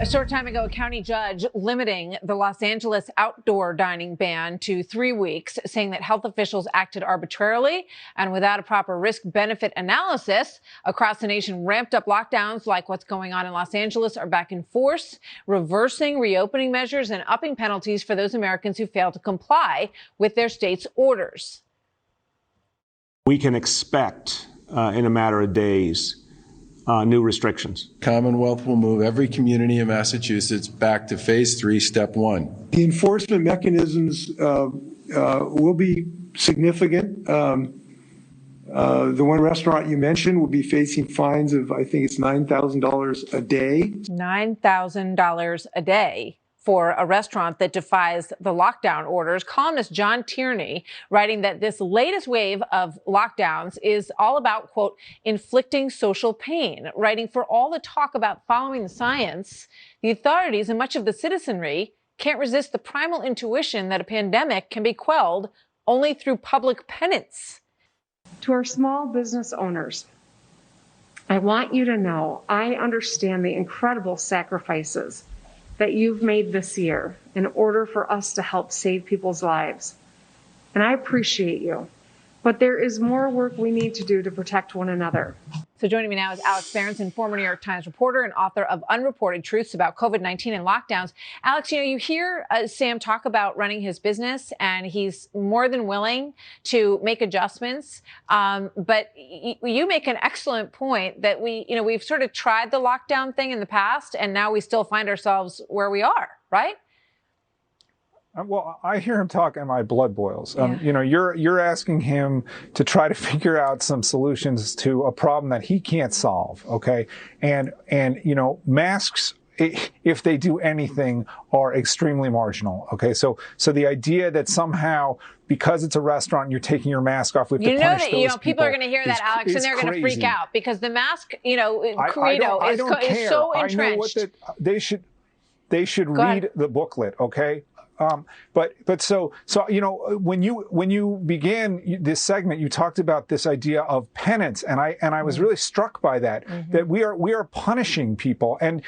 A short time ago, a county judge limiting the Los Angeles outdoor dining ban to 3 weeks, saying that health officials acted arbitrarily and without a proper risk-benefit analysis. Across the nation, ramped up lockdowns like what's going on in Los Angeles are back in force, reversing reopening measures and upping penalties for those Americans who fail to comply with their state's orders. We can expect in a matter of days new restrictions. Commonwealth will move every community in Massachusetts back to phase 3, step 1. The enforcement mechanisms will be significant. The one restaurant you mentioned will be facing fines of, I think it's $9,000 a day. $9,000 a day for a restaurant that defies the lockdown orders. Columnist John Tierney writing that this latest wave of lockdowns is all about, quote, inflicting social pain, writing for all the talk about following the science, the authorities and much of the citizenry can't resist the primal intuition that a pandemic can be quelled only through public penance. To our small business owners, I want you to know I understand the incredible sacrifices that you've made this year in order for us to help save people's lives. And I appreciate you. But there is more work we need to do to protect one another. So joining me now is Alex Berenson, former New York Times reporter and author of Unreported Truths about COVID-19 and lockdowns. Alex, you hear Sam talk about running his business, and he's more than willing to make adjustments. But you make an excellent point that we've sort of tried the lockdown thing in the past, and now we still find ourselves where we are, right? Well, I hear him talk and my blood boils. Yeah. You're asking him to try to figure out some solutions to a problem that he can't solve. Okay. And masks, if they do anything, are extremely marginal. Okay. So the idea that somehow, because it's a restaurant and you're taking your mask off, we have to punish those people are going to hear that, Alex, and they're going to freak out because the mask, credo is so entrenched. They should read the booklet. Okay. So when you began this segment, you talked about this idea of penance, and I was really struck by that. Mm-hmm. That we are punishing people, and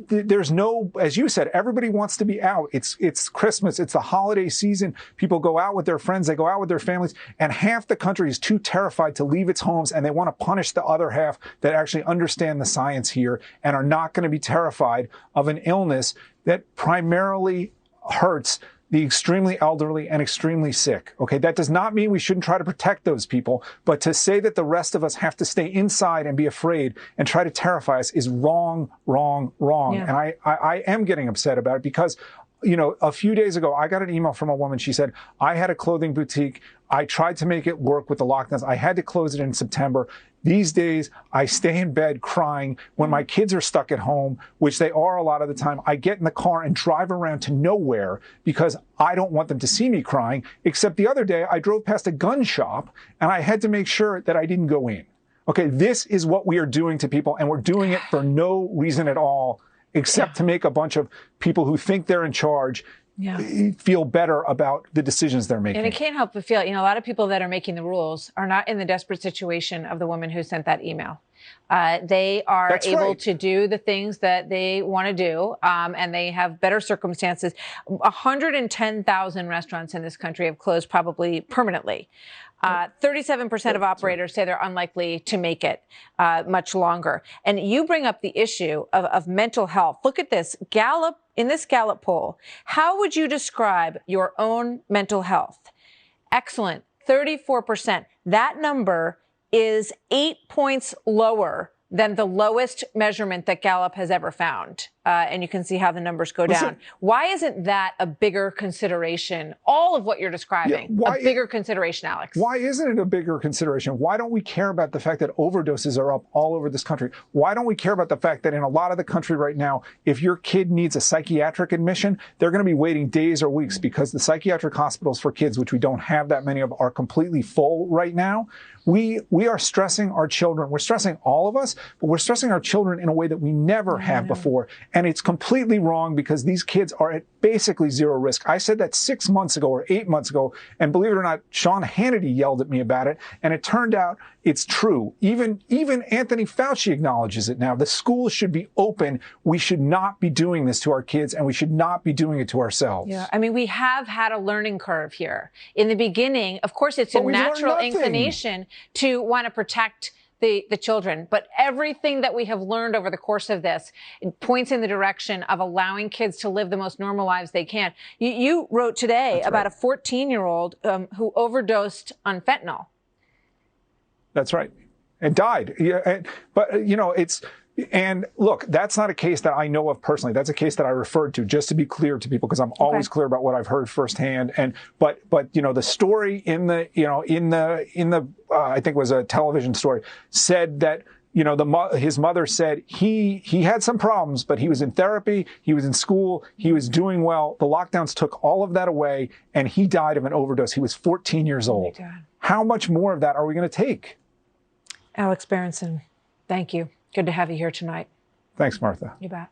there's no, as you said, everybody wants to be out. It's Christmas, it's the holiday season. People go out with their friends, they go out with their families, and half the country is too terrified to leave its homes, and they want to punish the other half that actually understand the science here and are not going to be terrified of an illness that primarily hurts the extremely elderly and extremely sick. Okay, that does not mean we shouldn't try to protect those people, but to say that the rest of us have to stay inside and be afraid and try to terrify us is wrong. Yeah. And I am getting upset about it because, a few days ago, I got an email from a woman. She said, I had a clothing boutique. I tried to make it work with the lockdowns. I had to close it in September. These days, I stay in bed crying when my kids are stuck at home, which they are a lot of the time. I get in the car and drive around to nowhere because I don't want them to see me crying. Except the other day, I drove past a gun shop and I had to make sure that I didn't go in. Okay, this is what we are doing to people, and we're doing it for no reason at all, except to make a bunch of people who think they're in charge feel better about the decisions they're making. And it can't help but feel, a lot of people that are making the rules are not in the desperate situation of the woman who sent that email. They are able to do the things that they want to do, and they have better circumstances. 110,000 restaurants in this country have closed probably permanently. 37% of operators say they're unlikely to make it much longer. And you bring up the issue of mental health. Look at this. In this Gallup poll, how would you describe your own mental health? Excellent, 34%. That number is 8 points lower than the lowest measurement that Gallup has ever found. And you can see how the numbers go down. Why isn't that a bigger consideration? All of what you're describing, a bigger consideration, Alex. Why isn't it a bigger consideration? Why don't we care about the fact that overdoses are up all over this country? Why don't we care about the fact that in a lot of the country right now, if your kid needs a psychiatric admission, they're going to be waiting days or weeks because the psychiatric hospitals for kids, which we don't have that many of, are completely full right now. We are stressing our children. We're stressing all of us but we're stressing our children in a way that we never have before. And it's completely wrong because these kids are at basically zero risk. I said that 6 months ago or 8 months ago, and believe it or not, Sean Hannity yelled at me about it, and it turned out it's true. Even Anthony Fauci acknowledges it now. The schools should be open. We should not be doing this to our kids, and we should not be doing it to ourselves. Yeah, I mean, we have had a learning curve here. In the beginning, of course, it's a natural inclination to want to protect the children. But everything that we have learned over the course of this points in the direction of allowing kids to live the most normal lives they can. You wrote today about a 14-year-old who overdosed on fentanyl. That's right. And died. Yeah, but, you know, and look, that's not a case that I know of personally. That's a case that I referred to, just to be clear to people, because I'm always clear about what I've heard firsthand. But you know, the story in the I think it was a television story, said that, you know, his mother said he had some problems, but he was in therapy, he was in school, he was doing well. The lockdowns took all of that away, and he died of an overdose. He was 14 years old. Oh my God. How much more of that are we going to take? Alex Berenson, thank you. Good to have you here tonight. Thanks, Martha. You bet.